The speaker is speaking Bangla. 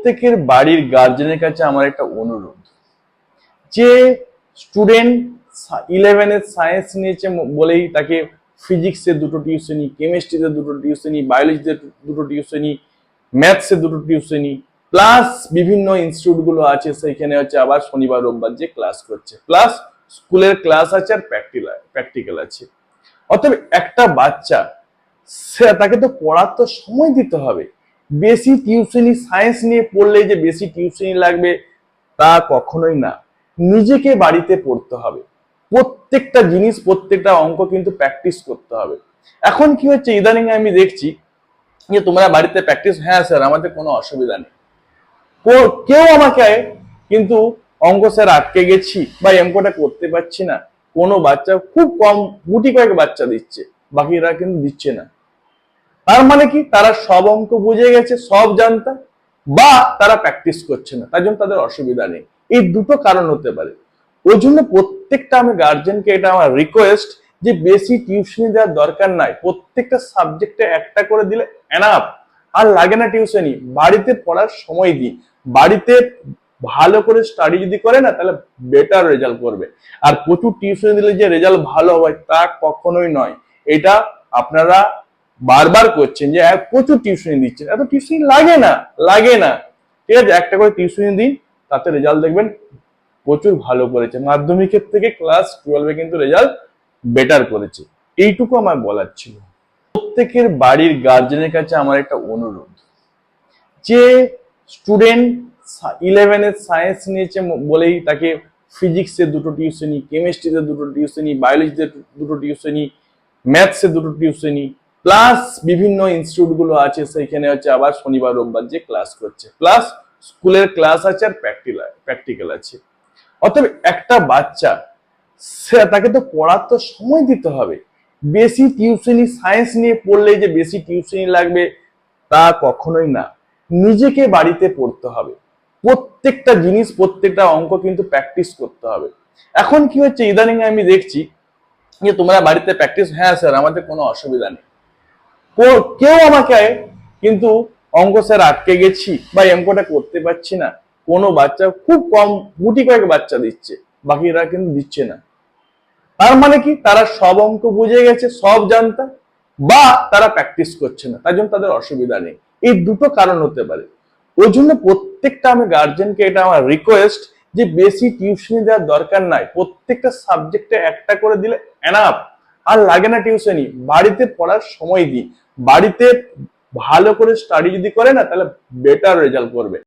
প্রত্যেকের বাড়ির গার্জেনের কাছে আমার একটা অনুরোধ যে স্টুডেন্ট 11 এর সায়েন্স নিয়েছে বলেই তাকে ফিজিক্সের দুটো টিউশনি, কেমিস্ট্রিতে দুটো টিউশনি, বায়োলজিতে দুটো টিউশনি, ম্যাথসে দুটো টিউশনি, প্লাস বিভিন্ন ইনস্টিটিউট গুলো আছে সেইখানে হচ্ছে আবার শনিবার রোববার যে ক্লাস করছে, প্লাস স্কুলের ক্লাস আছে আর প্র্যাকটিক্যাল আছে। অতএব একটা বাচ্চা তাকে তো পড়ার তো সময় দিতে হবে। বেশি টিউশনি সায়েন্স নিয়ে পড়লে যে বেশি টিউশনি লাগবে তা কখনোই না, নিজেকে বাড়িতে পড়তে হবে। প্রত্যেকটা জিনিস প্রত্যেকটা অঙ্ক কিন্তু প্র্যাকটিস করতে হবে। এখন কি হচ্ছে ইদানিং আমি দেখছি যে তোমরা বাড়িতে প্র্যাকটিস, হ্যাঁ স্যার আমাদের কোনো অসুবিধা নেই, কেউ আমাকে কিন্তু অঙ্ক স্যার আটকে গেছি বা অঙ্কটা করতে পারছি না, কোনো বাচ্চা খুব কম গুটি কয়েক বাচ্চা দিচ্ছে, বাকিরা কিন্তু দিচ্ছে না। তার মানে কি তারা সব অঙ্ক বুঝে গেছে, সব জানতা, বা তারা প্র্যাকটিস করছে না, তার জন্য তাদের অসুবিধা নেই। এই দুটো কারণ হতে পারে। ওই জন্য প্রত্যেকটা আমি গার্জেনকে এটা আমার রিকোয়েস্ট যে বেশি টিউশনি দেওয়ার দরকার নাই, প্রত্যেকটা সাবজেক্টে একটা করে দিলে এনাফ। আর লাগে না টিউশনি, বাড়িতে পড়ার সময় দিন। বাড়িতে ভালো করে স্টাডি যদি করে না তাহলে বেটার রেজাল্ট করবে। আর প্রচুর টিউশনি দিলে যে রেজাল্ট ভালো হয় তা কখনোই নয়। এটা আপনারা বারবার করছেন যে প্রচুর টিউশনি দিচ্ছেন, এত টিউশনি লাগে না, লাগে না। ঠিক আছে, একটা করে টিউশনি দিন, তাতে রেজাল্ট দেখবেন প্রচুর ভালো করেছে। মাধ্যমিকের থেকে ক্লাস 12-এ কিন্তু রেজাল্ট বেটার করেছে। এইটুকু আমার বলার ছিল। প্রত্যেকের বাড়ির গার্জেনের কাছে আমার একটা অনুরোধ যে স্টুডেন্ট 11 এর সায়েন্স নিয়েছে বলেই তাকে ফিজিক্সের দুটো টিউশনি, কেমিস্ট্রিতে দুটো টিউশনি, বায়োলজিতে দুটো টিউশনি, ম্যাথসে দুটো টিউশনি, প্লাস বিভিন্ন ইনস্টিটিউট গুলো আছে সেইখানে হচ্ছে আবার শনিবার রোববার যে ক্লাস করছে, প্লাস স্কুলের ক্লাস আছে আর প্র্যাকটিক্যাল আছে। অতএব একটা বাচ্চা তাকে তো পড়ার তো সময় দিতে হবে। বেশি টিউশনি সায়েন্স নিয়ে পড়লে যে বেশি টিউশনি লাগবে তা কখনোই না, নিজেকে বাড়িতে পড়তে হবে। প্রত্যেকটা জিনিস প্রত্যেকটা অঙ্ক কিন্তু প্র্যাকটিস করতে হবে। এখন কি হচ্ছে ইদানিং আমি দেখছি যে তোমরা বাড়িতে প্র্যাকটিস, হ্যাঁ স্যার আমাদের কোনো অসুবিধা নেই, কেউ আমাকে কিন্তু অঙ্ক স্যার আটকে গেছি বা অঙ্কটা করতে পারছি না, কোনো বাচ্চা খুব কম গুটি কয়েক বাচ্চা দিচ্ছে, বাকিরা কিন্তু দিচ্ছে না। তার মানে কি তারা সব অঙ্ক বুঝে গেছে, সব জানতা, বা তারা প্র্যাকটিস করছে না, তার জন্য তাদের অসুবিধা নেই। এই দুটো কারণ হতে পারে। ওই জন্য প্রত্যেকটা আমি গার্জেনকে এটা আমার রিকোয়েস্ট যে বেশি টিউশনি দেওয়ার দরকার নাই, প্রত্যেকটা সাবজেক্টে একটা করে দিলে এনাফ। আর লাগে না টিউশনি, বাড়িতে পড়ার সময় দিন। বাড়িতে ভালো করে স্টাডি যদি করে না তাহলে বেটার রেজাল্ট করবে।